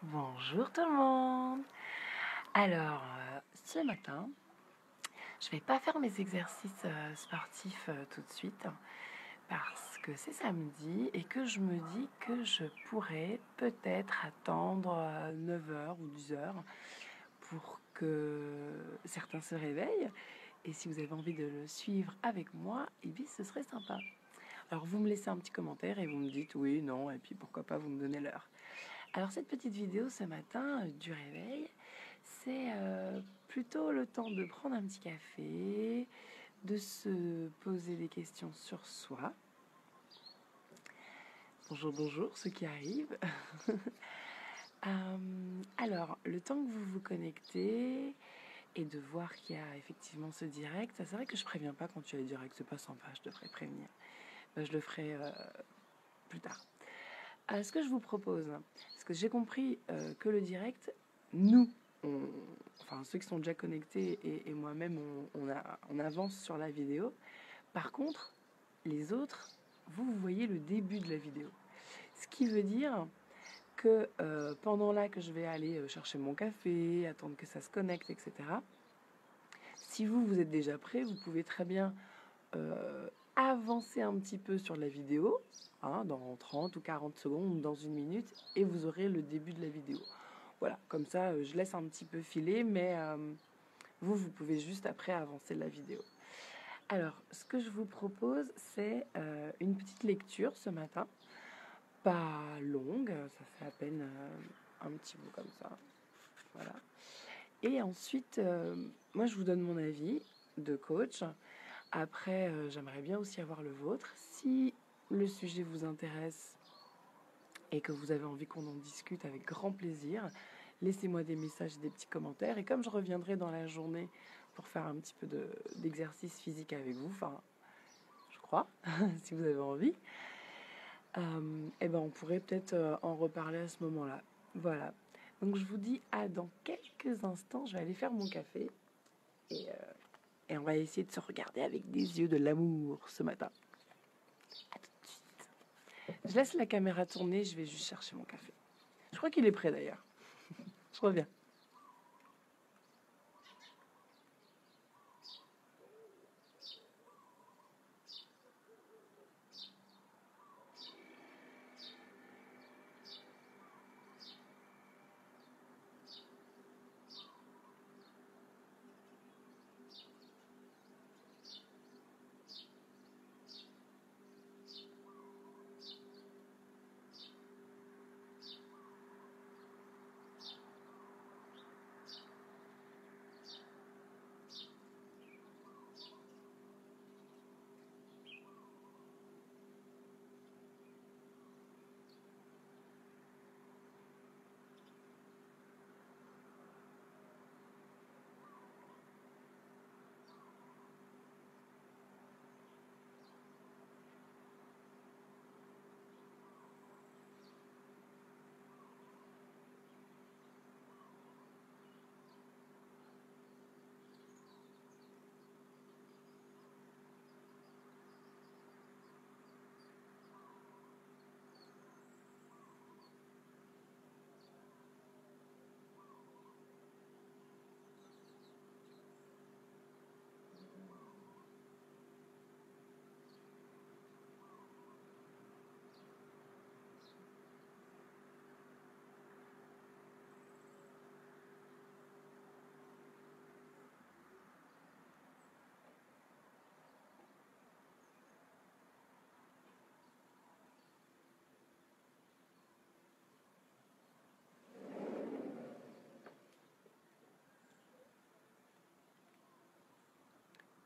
Bonjour tout le monde. Alors, ce matin, je vais pas faire mes exercices sportifs tout de suite parce que c'est samedi et que je me dis que je pourrais peut-être attendre 9 h ou 10 h pour que certains se réveillent. Et si vous avez envie de le suivre avec moi, eh bien, ce serait sympa. Alors, vous me laissez un petit commentaire et vous me dites oui, non, et puis pourquoi pas vous me donnez l'heure. Alors cette petite vidéo ce matin du réveil, c'est plutôt le temps de prendre un petit café, de se poser des questions sur soi. Bonjour, bonjour, ceux qui arrivent. Alors, le temps que vous vous connectez et de voir qu'il y a effectivement ce direct, c'est vrai que je préviens pas quand tu as le direct, c'est pas sympa, je devrais prévenir. Je le ferai plus tard. Ce que je vous propose, parce que j'ai compris que le direct, enfin ceux qui sont déjà connectés et moi-même, on avance sur la vidéo. Par contre, les autres, vous voyez le début de la vidéo. Ce qui veut dire que pendant là que je vais aller chercher mon café, attendre que ça se connecte, etc., si vous êtes déjà prêt, vous pouvez très bien avancer un petit peu sur la vidéo, dans 30 ou 40 secondes, dans une minute, et vous aurez le début de la vidéo. Voilà, comme ça, je laisse un petit peu filer, mais vous pouvez juste après avancer la vidéo. Alors, ce que je vous propose, c'est une petite lecture ce matin, pas longue, ça fait à peine un petit bout comme ça. Voilà. Et ensuite, moi, je vous donne mon avis de coach. Après, j'aimerais bien aussi avoir le vôtre. Si le sujet vous intéresse et que vous avez envie qu'on en discute, avec grand plaisir, laissez-moi des messages et des petits commentaires. Et comme je reviendrai dans la journée pour faire un petit peu d'exercice physique avec vous, enfin, je crois, si vous avez envie, et ben on pourrait peut-être en reparler à ce moment-là. Voilà. Donc je vous dis à dans quelques instants. Je vais aller faire mon café et on va essayer de se regarder avec des yeux de l'amour ce matin. À tout de suite. Je laisse la caméra tourner, je vais juste chercher mon café. Je crois qu'il est prêt d'ailleurs. Je reviens.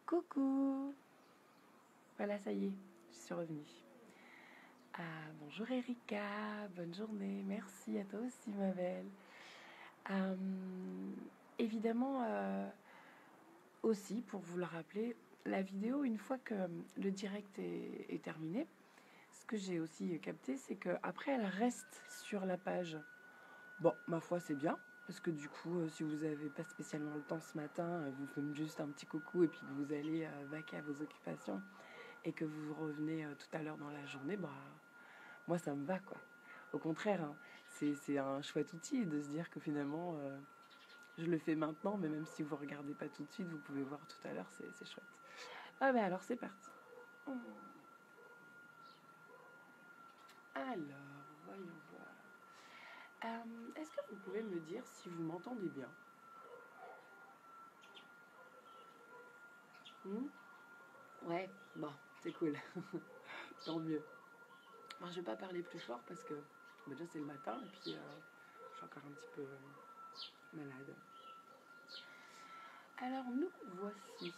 Coucou. Voilà, ça y est, je suis revenue. Bonjour Erika, bonne journée, merci à toi aussi ma belle. Évidemment, aussi pour vous le rappeler, la vidéo, une fois que le direct est terminé, ce que j'ai aussi capté, c'est qu'après elle reste sur la page. Bon, ma foi, c'est bien, parce que du coup, si vous n'avez pas spécialement le temps ce matin, vous faites juste un petit coucou et puis vous allez vaquer à vos occupations et que vous revenez tout à l'heure dans la journée, bah, moi ça me va quoi. Au contraire, hein, c'est un chouette outil de se dire que finalement, je le fais maintenant, mais même si vous ne regardez pas tout de suite, vous pouvez voir tout à l'heure, c'est chouette. Ah ben alors, c'est parti. Alors, voyons voir. Est-ce que vous pouvez me dire si vous m'entendez bien? Ouais, bon, c'est cool. Tant mieux. Alors, je vais pas parler plus fort parce que déjà c'est le matin et puis je suis encore un petit peu malade. Alors nous voici.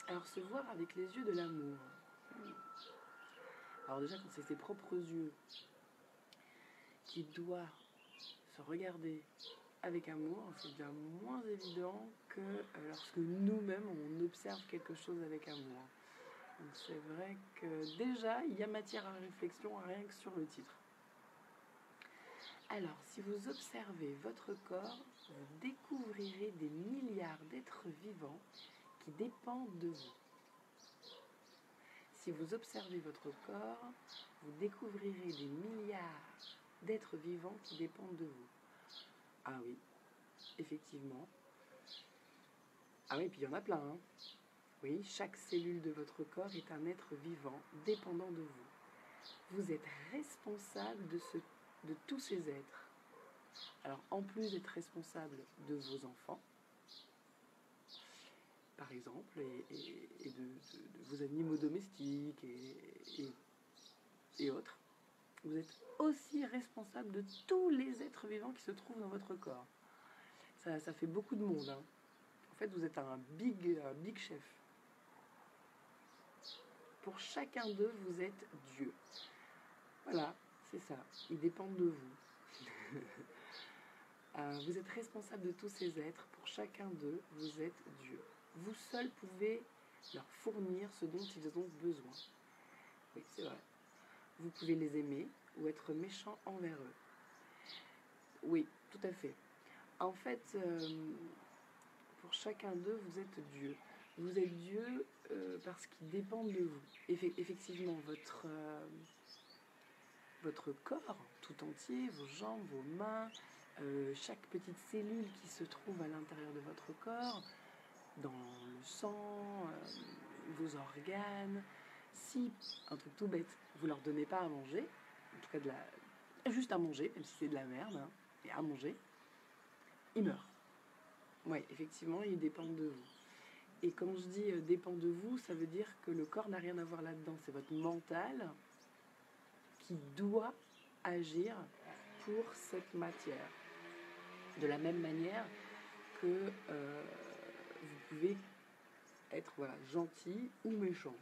Alors se voir avec les yeux de l'amour. Alors déjà quand c'est ses propres yeux qui doit se regarder avec amour, c'est bien moins évident que lorsque nous-mêmes on observe quelque chose avec amour. Donc c'est vrai que déjà il y a matière à réflexion rien que sur le titre. Alors, si vous observez votre corps, vous découvrirez des milliards d'êtres vivants qui dépendent de vous. Si vous observez votre corps, vous découvrirez des milliards d'êtres vivants qui dépendent de vous. Ah oui, effectivement. Ah oui, puis il y en a plein. Hein. Oui, chaque cellule de votre corps est un être vivant dépendant de vous. Vous êtes responsable de tous ces êtres. Alors, en plus d'être responsable de vos enfants, par exemple, et de vos animaux domestiques et autres, vous êtes aussi responsable de tous les êtres vivants qui se trouvent dans votre corps. Ça fait beaucoup de monde. Hein. En fait, vous êtes un big chef. Pour chacun d'eux, vous êtes Dieu. Voilà, c'est ça. Ils dépendent de vous. Vous êtes responsable de tous ces êtres. Pour chacun d'eux, vous êtes Dieu. Vous seuls pouvez leur fournir ce dont ils ont besoin. Oui, c'est vrai. Vous pouvez les aimer ou être méchant envers eux. Oui, tout à fait. En fait, pour chacun d'eux, vous êtes Dieu. Vous êtes Dieu parce qu'ils dépendent de vous. Effectivement, votre corps tout entier, vos jambes, vos mains, chaque petite cellule qui se trouve à l'intérieur de votre corps, dans le sang, vos organes. Si, un truc tout bête, vous leur donnez pas à manger, en tout cas juste à manger, même si c'est de la merde, hein, et à manger, ils meurent. Oui, effectivement, ils dépendent de vous. Et quand je dis dépend de vous, ça veut dire que le corps n'a rien à voir là-dedans. C'est votre mental qui doit agir pour cette matière. De la même manière que vous pouvez être gentil ou méchant.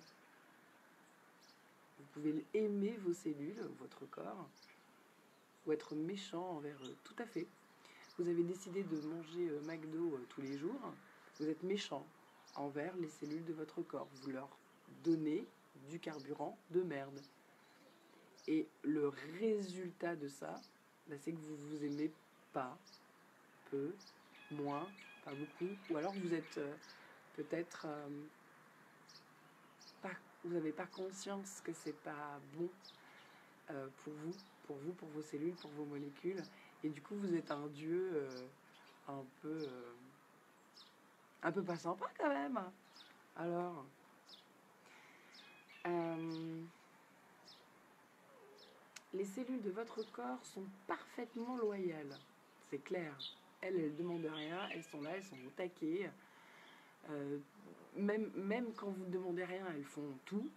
Vous pouvez aimer vos cellules, votre corps, ou être méchant envers eux. Tout à fait. Vous avez décidé de manger McDo tous les jours, vous êtes méchant envers les cellules de votre corps. Vous leur donnez du carburant de merde. Et le résultat de ça, c'est que vous vous aimez pas, peu, moins, pas beaucoup, ou alors vous êtes peut-être vous n'avez pas conscience que c'est pas bon pour vos cellules, pour vos molécules, et du coup vous êtes un dieu un peu pas sympa quand même. Alors, les cellules de votre corps sont parfaitement loyales, c'est clair. Elles ne demandent rien, elles sont là, elles sont au taquet. Même quand vous ne demandez rien, elles font tout.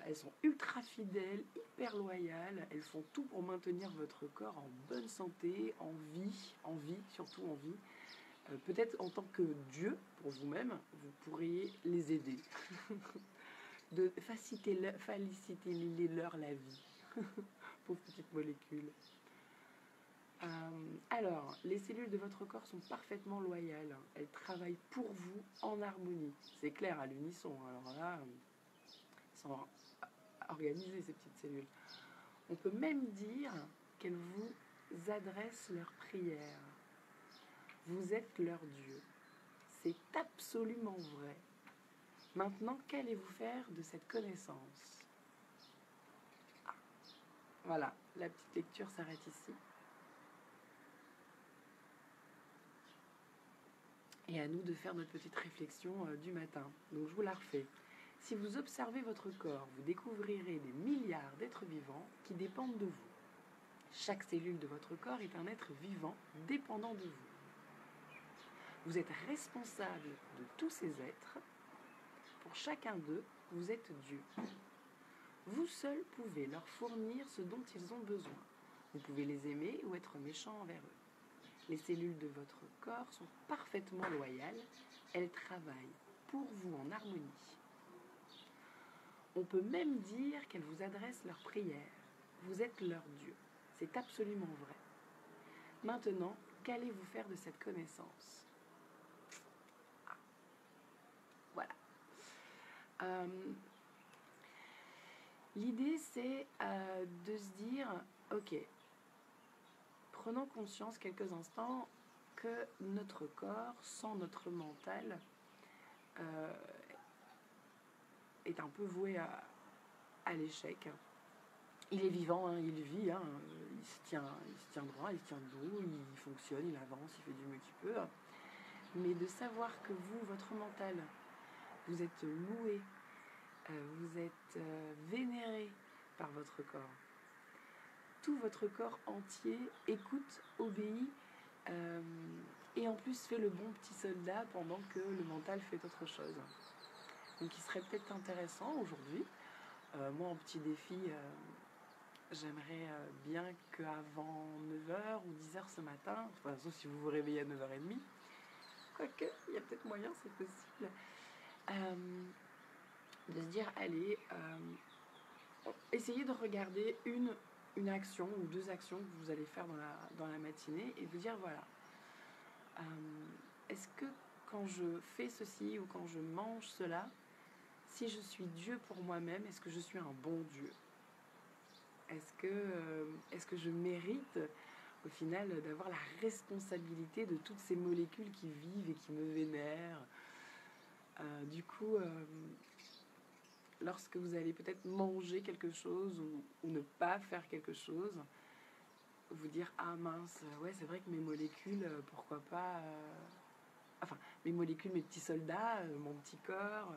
Elles sont ultra fidèles, hyper loyales. Elles font tout pour maintenir votre corps en bonne santé, en vie, surtout en vie. Peut-être en tant que Dieu, pour vous-même, vous pourriez les aider. De faciliter-leur la vie. Pauvres petites molécules. Alors, les cellules de votre corps sont parfaitement loyales. Elles travaillent pour vous en harmonie. C'est clair, à l'unisson. Alors là, elles sont organisées, ces petites cellules. On peut même dire qu'elles vous adressent leurs prières. Vous êtes leur Dieu. C'est absolument vrai. Maintenant, qu'allez-vous faire de cette connaissance ? Voilà, la petite lecture s'arrête ici. Et à nous de faire notre petite réflexion du matin. Donc je vous la refais. Si vous observez votre corps, vous découvrirez des milliards d'êtres vivants qui dépendent de vous. Chaque cellule de votre corps est un être vivant dépendant de vous. Vous êtes responsable de tous ces êtres. Pour chacun d'eux, vous êtes Dieu. Vous seul pouvez leur fournir ce dont ils ont besoin. Vous pouvez les aimer ou être méchant envers eux. Les cellules de votre corps sont parfaitement loyales. Elles travaillent pour vous en harmonie. On peut même dire qu'elles vous adressent leurs prières. Vous êtes leur Dieu. C'est absolument vrai. Maintenant, qu'allez-vous faire de cette connaissance ? Voilà. L'idée, c'est de se dire, ok, prenons conscience quelques instants que notre corps, sans notre mental, est un peu voué à l'échec. Il est vivant, hein, il vit, hein, il se tient droit, il se tient debout, il fonctionne, il avance, il fait du mieux qu'il peut. Mais de savoir que vous, votre mental, vous êtes loué, vous êtes vénéré par votre corps. Tout votre corps entier écoute, obéit, et en plus fait le bon petit soldat pendant que le mental fait autre chose. Donc il serait peut-être intéressant aujourd'hui, moi en petit défi, j'aimerais bien qu'avant 9h ou 10h ce matin, enfin, sauf si vous vous réveillez à 9h30, quoique il y a peut-être moyen, c'est possible, de se dire, allez, essayez de regarder une action ou deux actions que vous allez faire dans la matinée et vous dire, voilà, est-ce que quand je fais ceci ou quand je mange cela, si je suis Dieu pour moi-même, est-ce que je suis un bon Dieu ? Est-ce que je mérite au final d'avoir la responsabilité de toutes ces molécules qui vivent et qui me vénèrent ? Du coup, lorsque vous allez peut-être manger quelque chose ou ne pas faire quelque chose, vous dire, ah mince, ouais, c'est vrai que mes molécules, pourquoi pas, enfin, mes molécules, mes petits soldats, mon petit corps,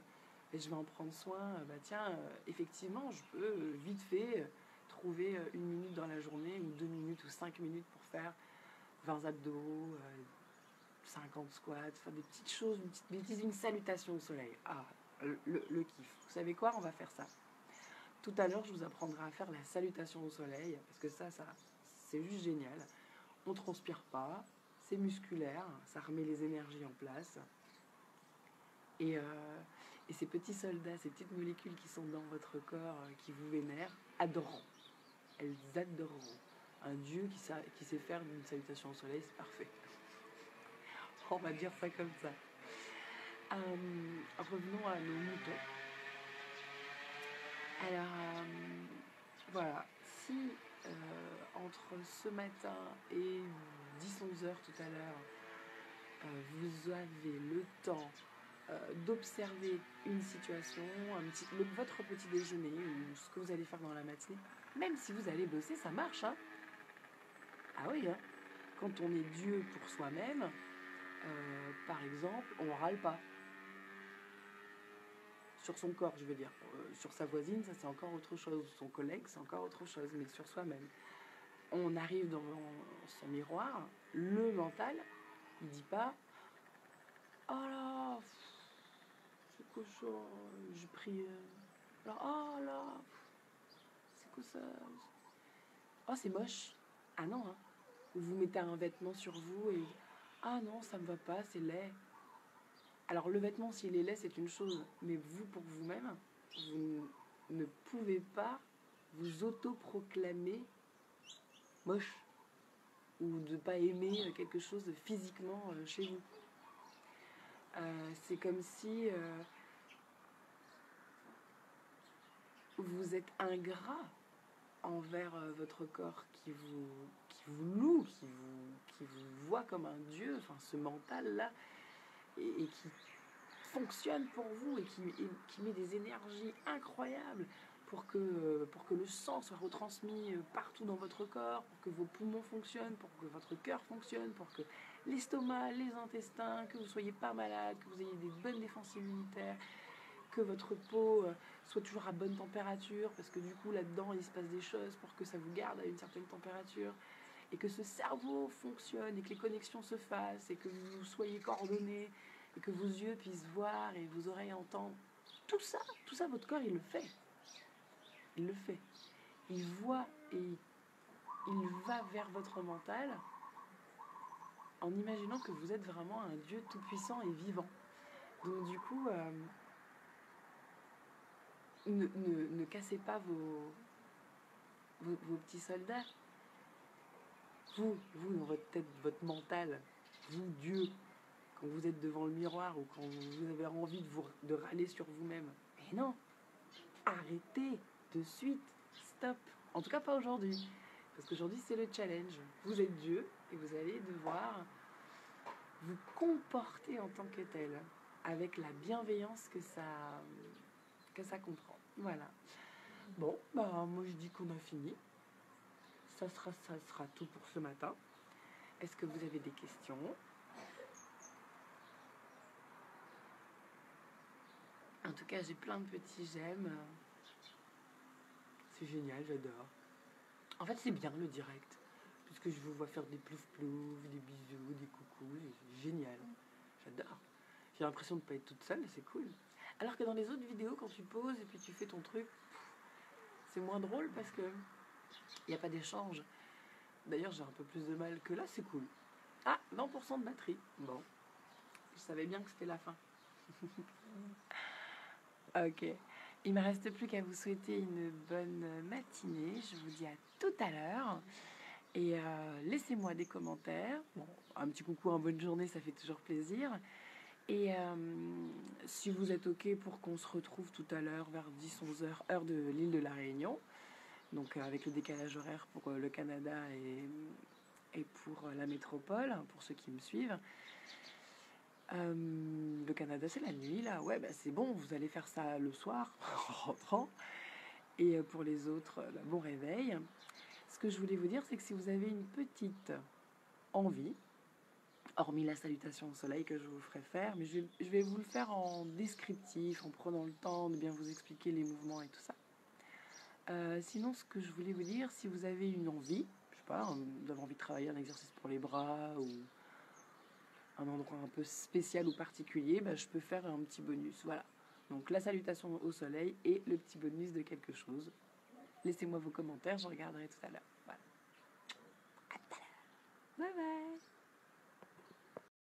et je vais en prendre soin. Bah tiens, effectivement, je peux vite fait trouver 1 minute dans la journée, ou 2 minutes, ou 5 minutes pour faire 20 abdos, 50 squats, faire des petites choses, une salutation au soleil. Ah, le kiff. Vous savez quoi ? On va faire ça. Tout à l'heure, je vous apprendrai à faire la salutation au soleil, parce que ça c'est juste génial. On ne transpire pas, c'est musculaire, ça remet les énergies en place. Et ces petits soldats, ces petites molécules qui sont dans votre corps, qui vous vénèrent, adoreront. Elles adoreront. Un dieu qui sait faire une salutation au soleil, c'est parfait. On va dire ça comme ça. Revenons à nos moutons. Alors, voilà. Si entre ce matin et 10-11 heures tout à l'heure, vous avez le temps d'observer une situation, votre petit déjeuner ou ce que vous allez faire dans la matinée, même si vous allez bosser, ça marche, hein. Ah oui, hein. Quand on est Dieu pour soi-même, par exemple, on râle pas. Sur son corps, je veux dire. Sur sa voisine, ça c'est encore autre chose. Son collègue, c'est encore autre chose, mais sur soi-même. On arrive dans son miroir, le mental, il dit pas « Oh là, c'est cochon, je prie. Alors, oh là, c'est quoi ça? Oh, c'est moche. » Ah non, hein. Vous mettez un vêtement sur vous et « Ah non, ça me va pas, c'est laid. » Alors le vêtement, s'il est laid, c'est une chose, mais vous, pour vous-même, vous ne pouvez pas vous autoproclamer moche ou de ne pas aimer quelque chose physiquement chez vous. C'est comme si vous êtes ingrat envers votre corps qui vous loue, qui vous voit comme un dieu, enfin ce mental-là, et qui fonctionne pour vous et qui met des énergies incroyables pour que le sang soit retransmis partout dans votre corps, pour que vos poumons fonctionnent, pour que votre cœur fonctionne, pour que l'estomac, les intestins, que vous ne soyez pas malade, que vous ayez des bonnes défenses immunitaires, que votre peau soit toujours à bonne température, parce que du coup là-dedans il se passe des choses pour que ça vous garde à une certaine température, et que ce cerveau fonctionne, et que les connexions se fassent, et que vous soyez coordonnés, et que vos yeux puissent voir, et vos oreilles entendre. Tout ça, votre corps il le fait. Il le fait. Il voit et il va vers votre mental en imaginant que vous êtes vraiment un Dieu tout-puissant et vivant. Donc du coup, ne cassez pas vos petits soldats. Vous, dans votre tête, votre mental, vous, Dieu, quand vous êtes devant le miroir ou quand vous avez envie de râler sur vous-même. Mais non, arrêtez de suite, stop. En tout cas, pas aujourd'hui. Parce qu'aujourd'hui, c'est le challenge. Vous êtes Dieu et vous allez devoir vous comporter en tant que tel, avec la bienveillance que ça comprend. Voilà. Bon, bah moi je dis qu'on a fini. Ça sera tout pour ce matin. Est-ce que vous avez des questions? En tout cas, j'ai plein de petits j'aime. C'est génial, j'adore. En fait, c'est bien le direct. Puisque je vous vois faire des plouf-plouf, des bisous, des coucous. C'est génial. J'adore. J'ai l'impression de ne pas être toute seule, c'est cool. Alors que dans les autres vidéos, quand tu poses et puis tu fais ton truc, c'est moins drôle parce que il n'y a pas d'échange. D'ailleurs, j'ai un peu plus de mal que là, c'est cool. Ah, 20% de batterie. Bon, je savais bien que c'était la fin. Ok. Il ne me reste plus qu'à vous souhaiter une bonne matinée. Je vous dis à tout à l'heure. Et laissez-moi des commentaires. Bon, un petit coucou, une bonne journée, ça fait toujours plaisir. Et si vous êtes OK pour qu'on se retrouve tout à l'heure vers 10-11 heures, heure de l'île de la Réunion, donc avec le décalage horaire pour le Canada et pour la métropole, pour ceux qui me suivent. Le Canada, c'est la nuit, là. Ouais, bah, c'est bon, vous allez faire ça le soir, en rentrant. Et pour les autres, bon réveil. Ce que je voulais vous dire, c'est que si vous avez une petite envie, hormis la salutation au soleil que je vous ferai faire, mais je vais vous le faire en descriptif, en prenant le temps de bien vous expliquer les mouvements et tout ça. Sinon, ce que je voulais vous dire, si vous avez une envie, je sais pas, vous avez envie de travailler un exercice pour les bras ou un endroit un peu spécial ou particulier, bah, je peux faire un petit bonus. Voilà. Donc la salutation au soleil et le petit bonus de quelque chose. Laissez-moi vos commentaires, je regarderai tout à l'heure. Voilà. À tout à l'heure. Bye bye.